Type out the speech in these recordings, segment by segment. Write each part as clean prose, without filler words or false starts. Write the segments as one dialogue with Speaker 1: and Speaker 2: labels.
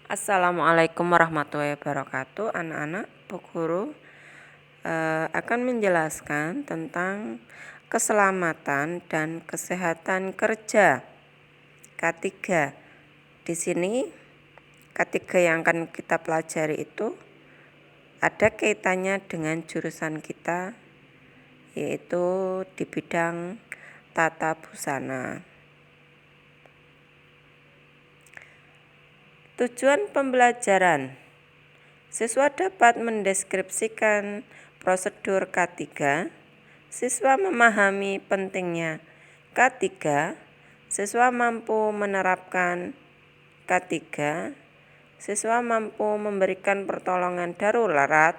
Speaker 1: Assalamualaikum warahmatullahi wabarakatuh. Anak-anak, Bu Guru akan menjelaskan tentang keselamatan dan kesehatan kerja K3. Di sini K3 yang akan kita pelajari itu ada kaitannya dengan jurusan kita, yaitu di bidang tata busana. Tujuan pembelajaran: siswa dapat mendeskripsikan prosedur K3, siswa memahami pentingnya K3, siswa mampu menerapkan K3, siswa mampu memberikan pertolongan darurat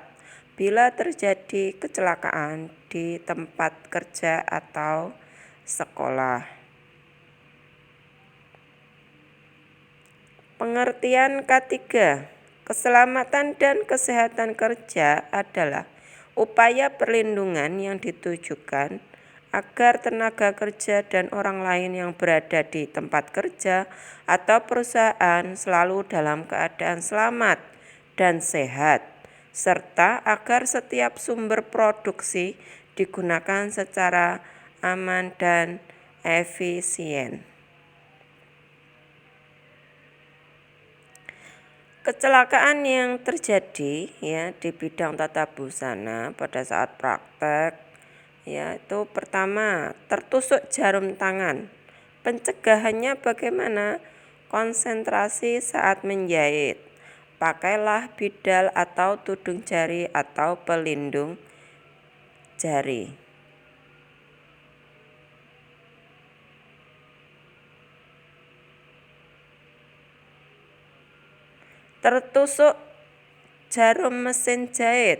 Speaker 1: bila terjadi kecelakaan di tempat kerja atau sekolah. Pengertian K3, keselamatan dan kesehatan kerja adalah upaya perlindungan yang ditujukan agar tenaga kerja dan orang lain yang berada di tempat kerja atau perusahaan selalu dalam keadaan selamat dan sehat, serta agar setiap sumber produksi digunakan secara aman dan efisien. Kecelakaan yang terjadi di bidang tata busana pada saat praktek yaitu pertama, tertusuk jarum tangan. Pencegahannya bagaimana? Konsentrasi saat menjahit. Pakailah bidal atau tudung jari atau pelindung jari. Tertusuk jarum mesin jahit.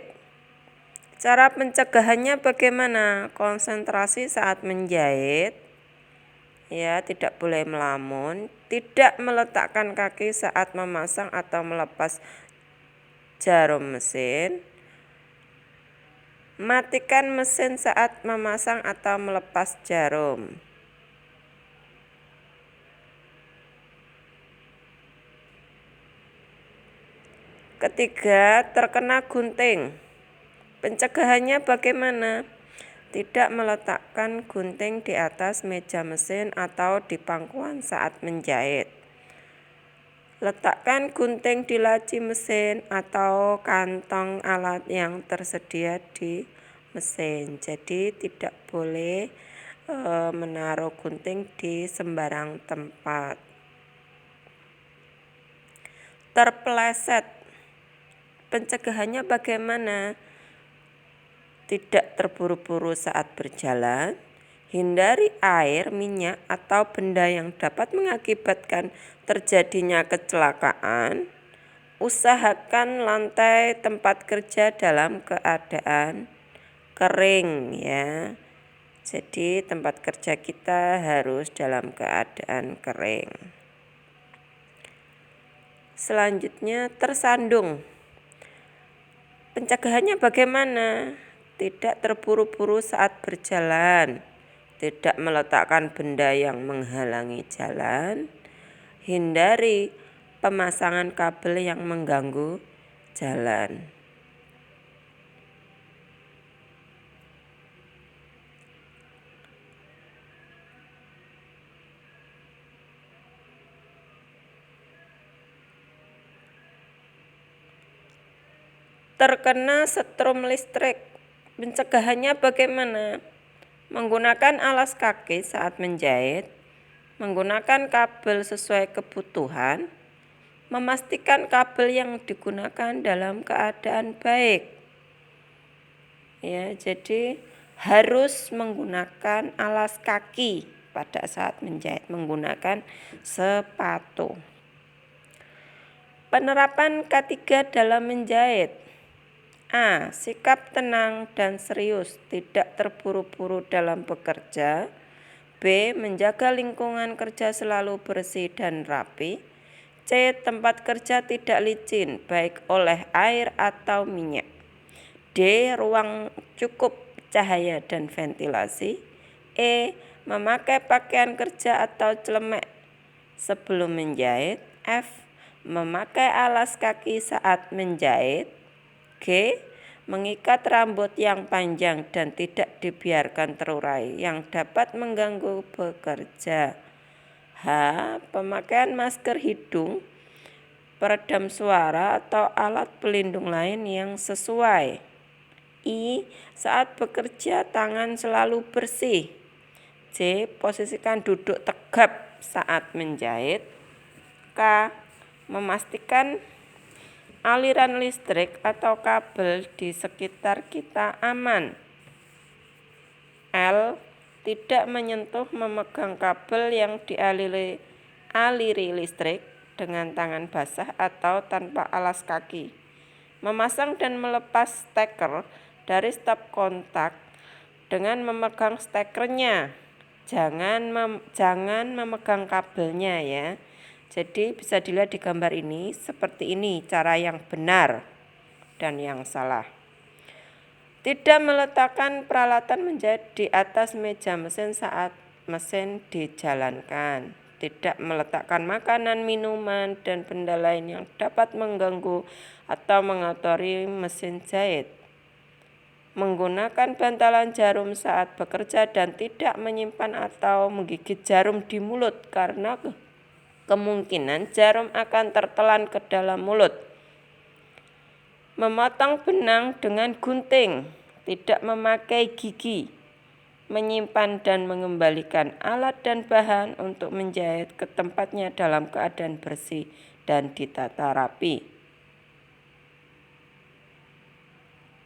Speaker 1: Cara pencegahannya bagaimana? Konsentrasi saat menjahit, tidak boleh melamun, tidak meletakkan kaki saat memasang atau melepas jarum mesin, matikan mesin saat memasang atau melepas jarum. Ketiga, terkena gunting. Pencegahannya bagaimana? Tidak meletakkan gunting di atas meja mesin atau di pangkuan saat menjahit. Letakkan gunting di laci mesin atau kantong alat yang tersedia di mesin. Jadi tidak boleh menaruh gunting di sembarang tempat. Terpeleset. Pencegahannya bagaimana? Tidak terburu-buru saat berjalan, hindari air, minyak, atau benda yang dapat mengakibatkan terjadinya kecelakaan. Usahakan lantai tempat kerja dalam keadaan kering Jadi tempat kerja kita harus dalam keadaan kering. Selanjutnya, tersandung. Pencegahannya bagaimana? Tidak terburu-buru saat berjalan, tidak meletakkan benda yang menghalangi jalan, hindari pemasangan kabel yang mengganggu jalan. Terkena setrum listrik. Pencegahannya bagaimana? Menggunakan alas kaki saat menjahit, menggunakan kabel sesuai kebutuhan, memastikan kabel yang digunakan dalam keadaan baik. Jadi harus menggunakan alas kaki pada saat menjahit, menggunakan sepatu. Penerapan K3 dalam menjahit. A. Sikap tenang dan serius, tidak terburu-buru dalam bekerja. B. Menjaga lingkungan kerja selalu bersih dan rapi. C. Tempat kerja tidak licin, baik oleh air atau minyak. D. Ruang cukup cahaya dan ventilasi. E. Memakai pakaian kerja atau celemek sebelum menjahit. F. Memakai alas kaki saat menjahit. G. Mengikat rambut yang panjang dan tidak dibiarkan terurai yang dapat mengganggu bekerja. H. Pemakaian masker hidung, peredam suara atau alat pelindung lain yang sesuai. I. Saat bekerja tangan selalu bersih. J. Posisikan duduk tegap saat menjahit. K. Memastikan aliran listrik atau kabel di sekitar kita aman. L. Tidak menyentuh memegang kabel yang dialiri listrik dengan tangan basah atau tanpa alas kaki. Memasang dan melepas steker dari stop kontak dengan memegang stekernya. Jangan memegang kabelnya ya. Jadi bisa dilihat di gambar ini, seperti ini cara yang benar dan yang salah. Tidak meletakkan peralatan menjahit di atas meja mesin saat mesin dijalankan. Tidak meletakkan makanan, minuman, dan benda lain yang dapat mengganggu atau mengotori mesin jahit. Menggunakan bantalan jarum saat bekerja dan tidak menyimpan atau menggigit jarum di mulut karena kemungkinan jarum akan tertelan ke dalam mulut. Memotong benang dengan gunting, tidak memakai gigi. Menyimpan dan mengembalikan alat dan bahan untuk menjahit ke tempatnya dalam keadaan bersih dan ditata rapi.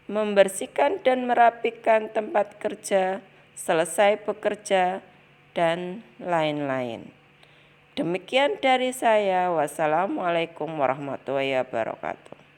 Speaker 1: Membersihkan dan merapikan tempat kerja, selesai bekerja, dan lain-lain. Demikian dari saya. Wassalamualaikum warahmatullahi wabarakatuh.